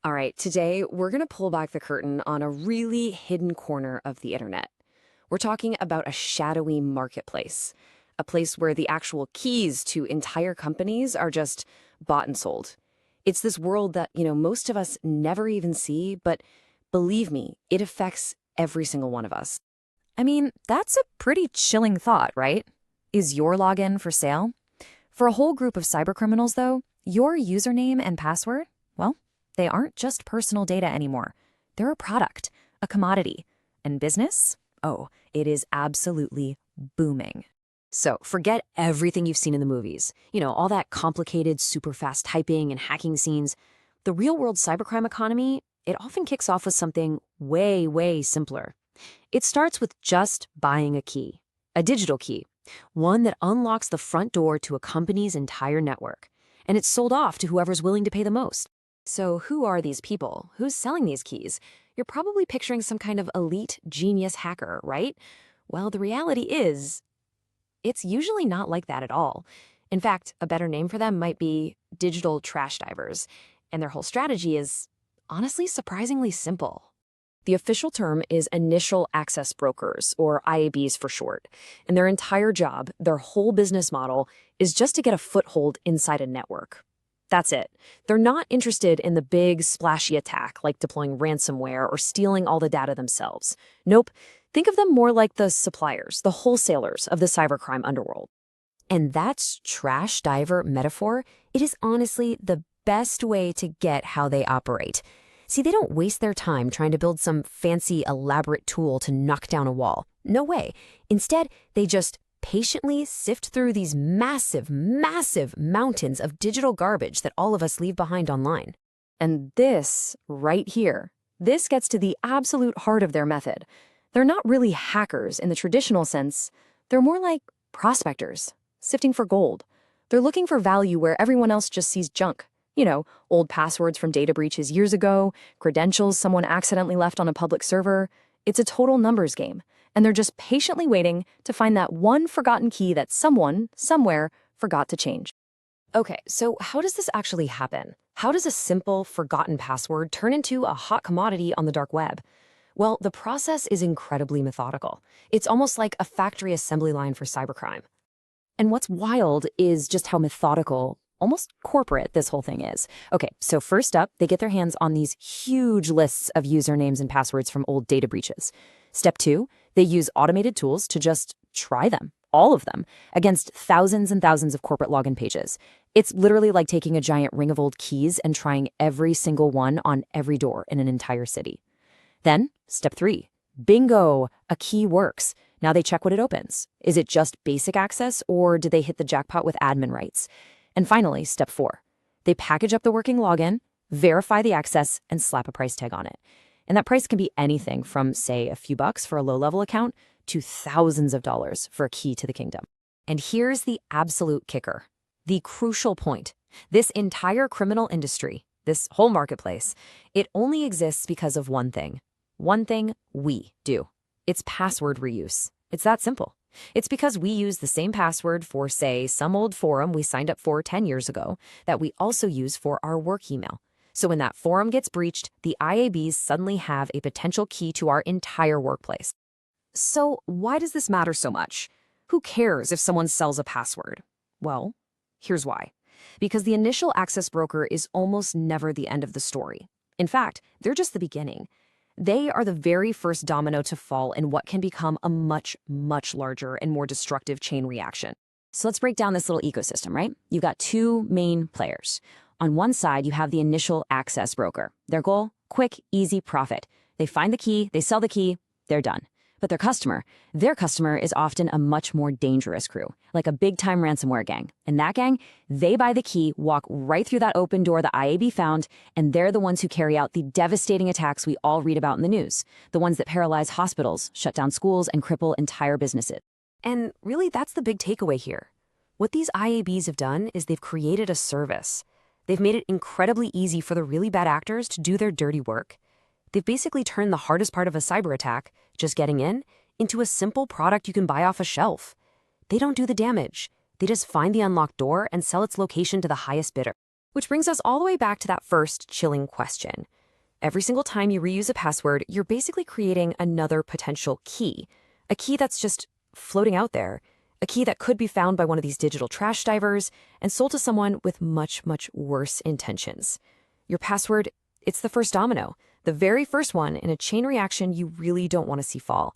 All right, today we're going to pull back the curtain on a really hidden corner of the internet. We're talking about a shadowy marketplace, a place where the actual keys to entire companies are just bought and sold. It's this world that, most of us never even see, but believe me, it affects every single one of us. I mean, that's a pretty chilling thought, right? Is your login for sale? For a whole group of cybercriminals, though, your username and password, well, they aren't just personal data anymore. They're a product, a commodity. And business? Oh, it is absolutely booming. So forget everything you've seen in the movies. All that complicated, super fast typing and hacking scenes. The real world cybercrime economy, it often kicks off with something way, way simpler. It starts with just buying a key, a digital key, one that unlocks the front door to a company's entire network. And it's sold off to whoever's willing to pay the most. So who are these people? Who's selling these keys? You're probably picturing some kind of elite genius hacker, right? Well, the reality is, it's usually not like that at all. In fact, a better name for them might be digital trash divers. And their whole strategy is, honestly, surprisingly simple. The official term is initial access brokers, or IABs for short. And their entire job, their whole business model, is just to get a foothold inside a network. That's it. They're not interested in the big, splashy attack like deploying ransomware or stealing all the data themselves. Nope. Think of them more like the suppliers, the wholesalers of the cybercrime underworld. And that's trash diver metaphor. It is honestly the best way to get how they operate. See, they don't waste their time trying to build some fancy, elaborate tool to knock down a wall. No way. Instead, they just patiently sift through these massive, massive mountains of digital garbage that all of us leave behind online. And this, right here, this gets to the absolute heart of their method. They're not really hackers in the traditional sense. They're more like prospectors, sifting for gold. They're looking for value where everyone else just sees junk. Old passwords from data breaches years ago, credentials someone accidentally left on a public server. It's a total numbers game. And they're just patiently waiting to find that one forgotten key that someone, somewhere, forgot to change. Okay, so how does this actually happen? How does a simple, forgotten password turn into a hot commodity on the dark web? Well, the process is incredibly methodical. It's almost like a factory assembly line for cybercrime. And what's wild is just how methodical, almost corporate, this whole thing is. Okay, so first up, they get their hands on these huge lists of usernames and passwords from old data breaches. Step 2, they use automated tools to just try them, all of them, against thousands and thousands of corporate login pages. It's literally like taking a giant ring of old keys and trying every single one on every door in an entire city. Then, step 3, bingo, a key works. Now they check what it opens. Is it just basic access, or did they hit the jackpot with admin rights? And finally, step 4, they package up the working login, verify the access, and slap a price tag on it. And that price can be anything from, say, a few bucks for a low-level account to thousands of dollars for a key to the kingdom. And here's the absolute kicker, the crucial point. This entire criminal industry, this whole marketplace, it only exists because of one thing we do. It's password reuse. It's that simple. It's because we use the same password for, say, some old forum we signed up for 10 years ago that we also use for our work email. So when that forum gets breached, the IABs suddenly have a potential key to our entire workplace. So why does this matter so much? Who cares if someone sells a password? Well, here's why. Because the initial access broker is almost never the end of the story. In fact, they're just the beginning. They are the very first domino to fall in what can become a much, much larger and more destructive chain reaction. So let's break down this little ecosystem, right? You've got two main players. On one side, you have the initial access broker. Their goal, quick, easy profit. They find the key, they sell the key, they're done. But their customer is often a much more dangerous crew, like a big-time ransomware gang. And that gang, they buy the key, walk right through that open door the IAB found, and they're the ones who carry out the devastating attacks we all read about in the news, the ones that paralyze hospitals, shut down schools, and cripple entire businesses. And really, that's the big takeaway here. What these IABs have done is they've created a service. They've made it incredibly easy for the really bad actors to do their dirty work. They've basically turned the hardest part of a cyber attack, just getting in, into a simple product you can buy off a shelf. They don't do the damage. They just find the unlocked door and sell its location to the highest bidder. Which brings us all the way back to that first chilling question. Every single time you reuse a password, you're basically creating another potential key. A key that's just floating out there. A key that could be found by one of these digital trash divers and sold to someone with much, much worse intentions. Your password, it's the first domino, the very first one in a chain reaction you really don't want to see fall.